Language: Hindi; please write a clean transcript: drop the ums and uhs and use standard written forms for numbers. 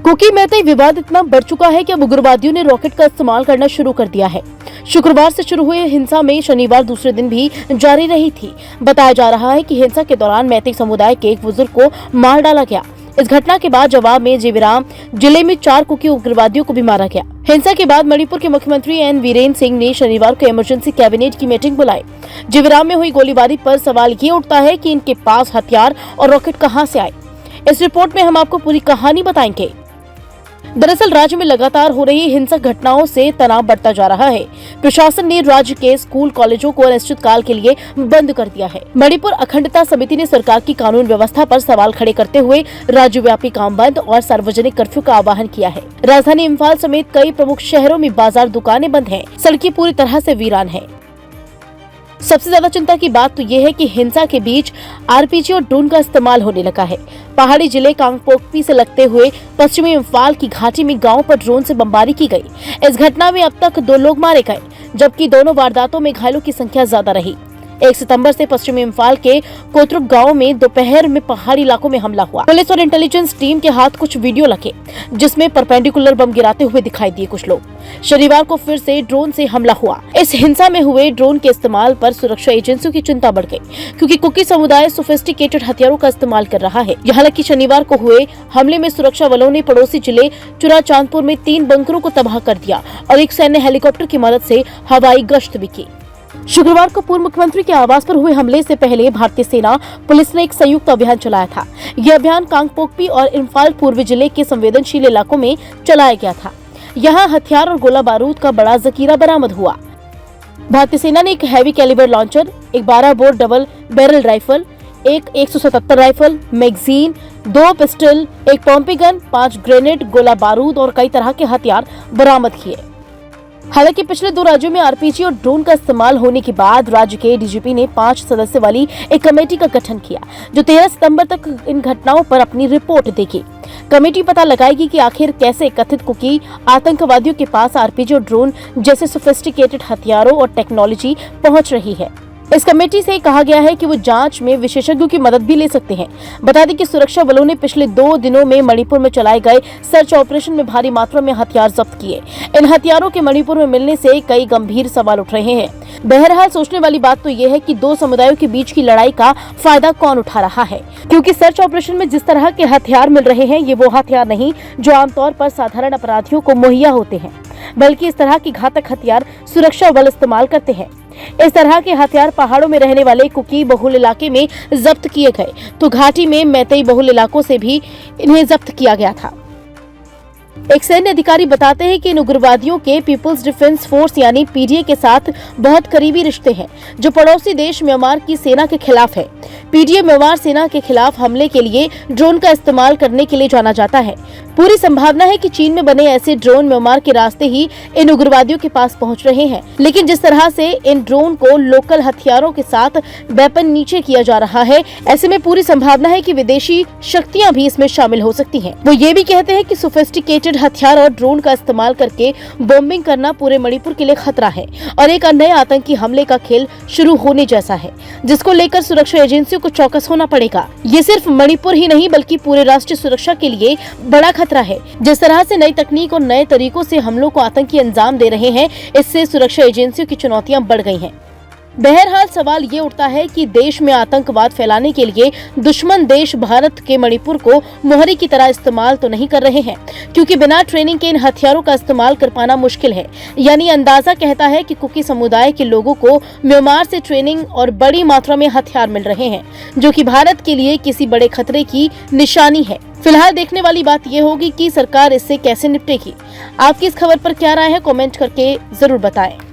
कुकी मेहते विवाद इतना बढ़ चुका है कि अब उग्रवादियों ने रॉकेट का इस्तेमाल करना शुरू कर दिया है। शुक्रवार से शुरू हुए हिंसा में शनिवार दूसरे दिन भी जारी रही थी। बताया जा रहा है कि हिंसा के दौरान मैतेई समुदाय के एक बुजुर्ग को मार डाला गया। इस घटना के बाद जवाब में जिविराम जिले में 4 कुकी उग्रवादियों को भी मारा गया। हिंसा के बाद मणिपुर के मुख्यमंत्री एन वीरेन सिंह ने शनिवार को इमरजेंसी कैबिनेट की मीटिंग बुलाई। जिविराम में हुई गोलीबारी पर सवाल ये उठता है कि इनके पास हथियार और रॉकेट कहां से आए। इस रिपोर्ट में हम आपको पूरी कहानी बताएंगे। दरअसल राज्य में लगातार हो रही हिंसक घटनाओं से तनाव बढ़ता जा रहा है। प्रशासन ने राज्य के स्कूल कॉलेजों को अनिश्चितकाल के लिए बंद कर दिया है। मणिपुर अखंडता समिति ने सरकार की कानून व्यवस्था पर सवाल खड़े करते हुए राज्यव्यापी काम बंद और सार्वजनिक कर्फ्यू का आह्वान किया है। राजधानी इम्फाल समेत कई प्रमुख शहरों में बाजार, दुकानें बंद हैं। सड़कें पूरी तरह से वीरान है। सबसे ज्यादा चिंता की बात तो ये है कि हिंसा के बीच आरपीजी और ड्रोन का इस्तेमाल होने लगा है। पहाड़ी जिले कांगपोकपी से लगते हुए पश्चिमी इम्फाल की घाटी में गांव पर ड्रोन से बमबारी की गई। इस घटना में अब तक 2 लोग मारे गए, जबकि दोनों वारदातों में घायलों की संख्या ज्यादा रही। 1 सितंबर से पश्चिमी इम्फाल के कोतरुक गांव में दोपहर में पहाड़ी इलाकों में हमला हुआ। पुलिस और इंटेलिजेंस टीम के हाथ कुछ वीडियो लगे जिसमें परपेंडिकुलर बम गिराते हुए दिखाई दिए कुछ लोग। शनिवार को फिर से ड्रोन से हमला हुआ। इस हिंसा में हुए ड्रोन के इस्तेमाल पर सुरक्षा एजेंसियों की चिंता बढ़ गई, क्योंकि कुकी समुदाय सोफिस्टिकेटेड हथियारों का इस्तेमाल कर रहा है। हालांकि शनिवार को हुए हमले में सुरक्षा बलों ने पड़ोसी जिले चुराचांदपुर में 3 बंकरों को तबाह कर दिया और एक सैन्य हेलीकॉप्टर की मदद से हवाई गश्त भी की। शुक्रवार को पूर्व मुख्यमंत्री के आवास पर हुए हमले से पहले भारतीय सेना पुलिस ने एक संयुक्त अभियान चलाया था। यह अभियान कांगपोकपी और इम्फाल पूर्वी जिले के संवेदनशील इलाकों में चलाया गया था। यहाँ हथियार और गोला बारूद का बड़ा जखीरा बरामद हुआ। भारतीय सेना ने एक हैवी कैलिबर लॉन्चर, एक 12 बोर डबल बैरल राइफल, एक 177 राइफल, मैगजीन, 2 पिस्टल, एक पंपिंग गन, 5 ग्रेनेड, गोला बारूद और कई तरह के हथियार बरामद किए। हालांकि पिछले 2 राज्यों में आरपीजी और ड्रोन का इस्तेमाल होने के बाद राज्य के डीजीपी ने 5 सदस्य वाली एक कमेटी का गठन किया, जो 13 सितंबर तक इन घटनाओं पर अपनी रिपोर्ट देगी। कमेटी पता लगाएगी कि आखिर कैसे कथित कुकी आतंकवादियों के पास आरपीजी और ड्रोन जैसे सोफिस्टिकेटेड हथियारों और टेक्नोलॉजी पहुंच रही है। इस कमेटी से कहा गया है कि वो जांच में विशेषज्ञों की मदद भी ले सकते हैं। बता दें कि सुरक्षा बलों ने पिछले 2 दिनों में मणिपुर में चलाए गए सर्च ऑपरेशन में भारी मात्रा में हथियार जब्त किए। इन हथियारों के मणिपुर में मिलने से कई गंभीर सवाल उठ रहे हैं। बहरहाल सोचने वाली बात तो ये है कि 2 समुदायों के बीच की लड़ाई का फायदा कौन उठा रहा है, क्योंकि सर्च ऑपरेशन में जिस तरह के हथियार मिल रहे हैं, ये वो हथियार नहीं जो आमतौर पर साधारण अपराधियों को मुहैया होते हैं, बल्कि इस तरह की घातक हथियार सुरक्षा बल इस्तेमाल करते हैं। इस तरह के हथियार पहाड़ों में रहने वाले कुकी बहुल इलाके में जब्त किए गए, तो घाटी में मैतेई बहुल इलाकों से भी इन्हें जब्त किया गया था। एक सैन्य अधिकारी बताते हैं कि इन उग्रवादियों के पीपुल्स डिफेंस फोर्स यानी पीडीए के साथ बहुत करीबी रिश्ते हैं, जो पड़ोसी देश म्यांमार की सेना के खिलाफ है। पीडीए म्यांमार सेना के खिलाफ हमले के लिए ड्रोन का इस्तेमाल करने के लिए जाना जाता है। पूरी संभावना है कि चीन में बने ऐसे ड्रोन म्यांमार के रास्ते ही इन उग्रवादियों के पास पहुंच रहे हैं। लेकिन जिस तरह से इन ड्रोन को लोकल हथियारों के साथ वेपन नीचे किया जा रहा है, ऐसे में पूरी संभावना है कि विदेशी शक्तियां भी इसमें शामिल हो सकती हैं। वो ये भी कहते हैं कि सोफिस्टिकेटेड हथियार और ड्रोन का इस्तेमाल करके बॉम्बिंग करना पूरे मणिपुर के लिए खतरा है और एक नए आतंकी हमले का खेल शुरू होने जैसा है, जिसको लेकर सुरक्षा एजेंसियों को चौकस होना पड़ेगा। ये सिर्फ मणिपुर ही नहीं बल्कि पूरे राष्ट्रीय सुरक्षा के लिए बड़ा खतरा है। जिस तरह से नई तकनीक और नए तरीकों से हमलों को आतंकी अंजाम दे रहे हैं, इससे सुरक्षा एजेंसियों की चुनौतियां बढ़ गई हैं। बहरहाल सवाल ये उठता है कि देश में आतंकवाद फैलाने के लिए दुश्मन देश भारत के मणिपुर को मोहरी की तरह इस्तेमाल तो नहीं कर रहे हैं, क्योंकि बिना ट्रेनिंग के इन हथियारों का इस्तेमाल कर पाना मुश्किल है। यानी अंदाजा कहता है कि कुकी समुदाय के लोगों को म्यांमार से ट्रेनिंग और बड़ी मात्रा में हथियार मिल रहे हैं, जो कि भारत के लिए किसी बड़े खतरे की निशानी है। फिलहाल देखने वाली बात यह होगी कि सरकार इससे कैसे निपटेगी। आपकी इस खबर पर क्या राय है, कमेंट करके जरूर बताएं।